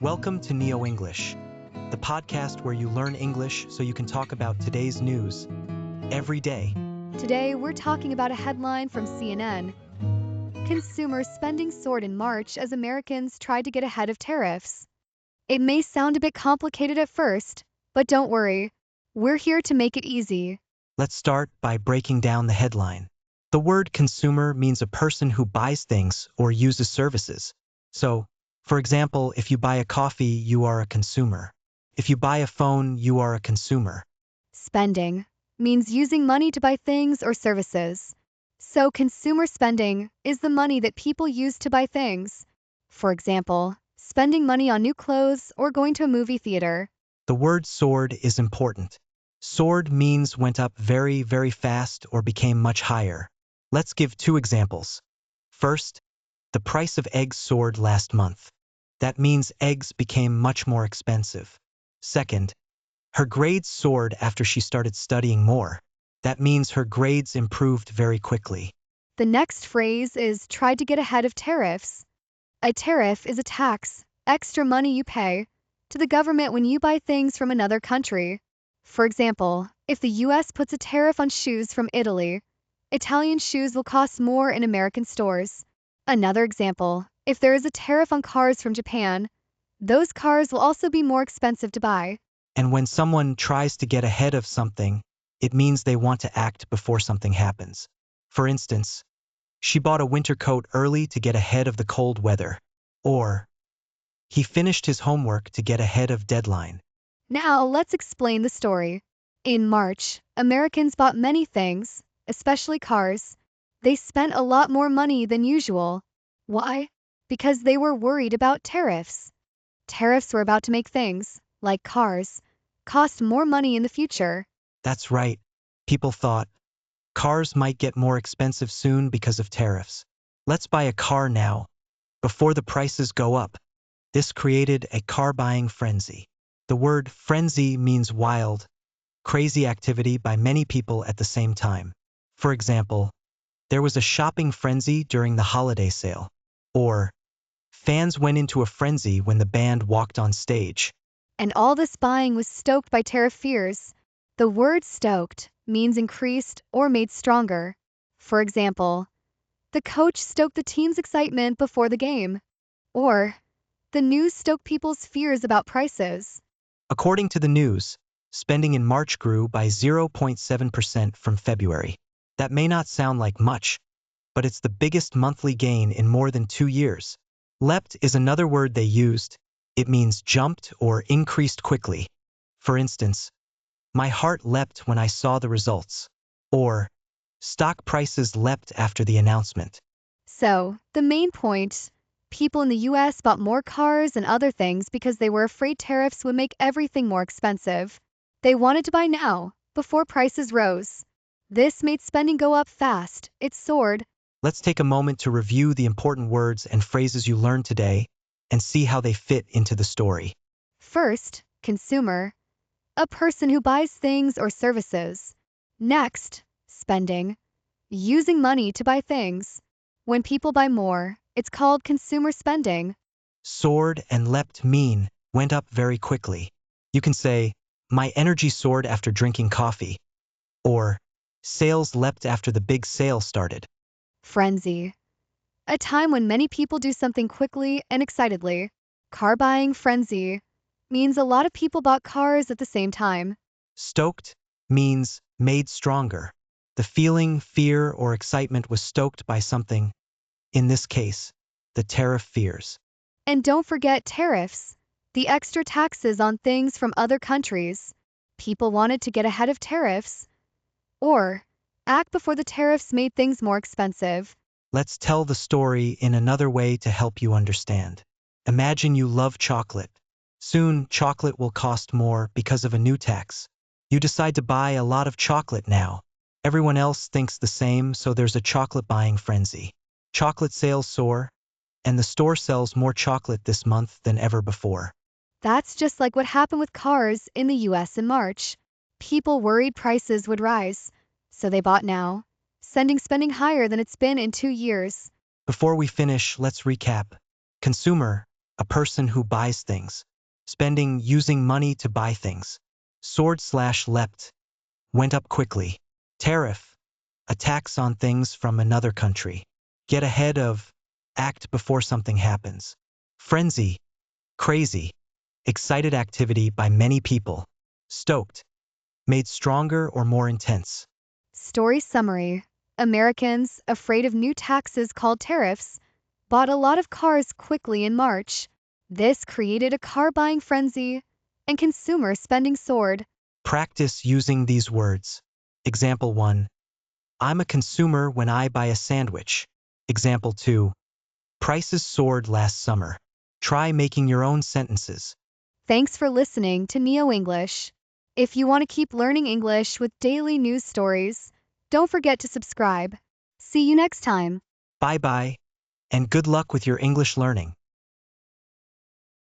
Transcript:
Welcome to NeoEnglish, the podcast where you learn English so you can talk about today's news every day. Today, we're talking about a headline from CNN. Consumer spending soared in March as Americans tried to get ahead of tariffs. It may sound a bit complicated at first, but don't worry. We're here to make it easy. Let's start by breaking down the headline. The word consumer means a person who buys things or uses services. So, for example, if you buy a coffee, you are a consumer. If you buy a phone, you are a consumer. Spending means using money to buy things or services. So, consumer spending is the money that people use to buy things. For example, spending money on new clothes or going to a movie theater. The word soared is important. Soared means went up very, very fast or became much higher. Let's give two examples. First, the price of eggs soared last month. That means eggs became much more expensive. Second, her grades soared after she started studying more. That means her grades improved very quickly. The next phrase is tried to get ahead of tariffs. A tariff is a tax, extra money you pay, to the government when you buy things from another country. For example, if the US puts a tariff on shoes from Italy, Italian shoes will cost more in American stores. Another example, if there is a tariff on cars from Japan, those cars will also be more expensive to buy. And when someone tries to get ahead of something, it means they want to act before something happens. For instance, she bought a winter coat early to get ahead of the cold weather. Or, he finished his homework to get ahead of deadline. Now let's explain the story. In March, Americans bought many things, especially cars. They spent a lot more money than usual. Why? Because they were worried about tariffs. Tariffs were about to make things, like cars, cost more money in the future. That's right. People thought, cars might get more expensive soon because of tariffs. Let's buy a car now, before the prices go up. This created a car-buying frenzy. The word frenzy means wild, crazy activity by many people at the same time. For example, there was a shopping frenzy during the holiday sale. Or, fans went into a frenzy when the band walked on stage. And all this buying was stoked by tariff fears. The word stoked means increased or made stronger. For example, the coach stoked the team's excitement before the game. Or, the news stoked people's fears about prices. According to the news, spending in March grew by 0.7% from February. That may not sound like much, but it's the biggest monthly gain in more than 2 years. Leapt is another word they used. It means jumped or increased quickly. For instance, my heart leapt when I saw the results. Or, stock prices leapt after the announcement. So, the main point, people in the US bought more cars and other things because they were afraid tariffs would make everything more expensive. They wanted to buy now, before prices rose. This made spending go up fast. It soared. Let's take a moment to review the important words and phrases you learned today and see how they fit into the story. First, consumer, a person who buys things or services. Next, spending, using money to buy things. When people buy more, it's called consumer spending. Soared and leapt mean went up very quickly. You can say, my energy soared after drinking coffee. Or, sales leapt after the big sale started. Frenzy, a time when many people do something quickly and excitedly. Car buying frenzy means a lot of people bought cars at the same time. Stoked means made stronger. The feeling, fear, or excitement was stoked by something. In this case, the tariff fears. And don't forget tariffs, the extra taxes on things from other countries. People wanted to get ahead of tariffs. Or, act before the tariffs made things more expensive. Let's tell the story in another way to help you understand. Imagine you love chocolate. Soon, chocolate will cost more because of a new tax. You decide to buy a lot of chocolate now. Everyone else thinks the same, so there's a chocolate buying frenzy. Chocolate sales soar, and the store sells more chocolate this month than ever before. That's just like what happened with cars in the US in March. People worried prices would rise, so they bought now, sending spending higher than it's been in 2 years. Before we finish, let's recap. Consumer, a person who buys things. Spending, using money to buy things. Soared/leapt, went up quickly. Tariff, a tax on things from another country. Get ahead of, act before something happens. Frenzy, crazy, excited activity by many people. Stoked, made stronger or more intense. Story summary. Americans, afraid of new taxes called tariffs, bought a lot of cars quickly in March. This created a car buying frenzy, and consumer spending soared. Practice using these words. Example 1. I'm a consumer when I buy a sandwich. Example 2. Prices soared last summer. Try making your own sentences. Thanks for listening to NeoEnglish. If you want to keep learning English with daily news stories, don't forget to subscribe. See you next time. Bye-bye, and good luck with your English learning.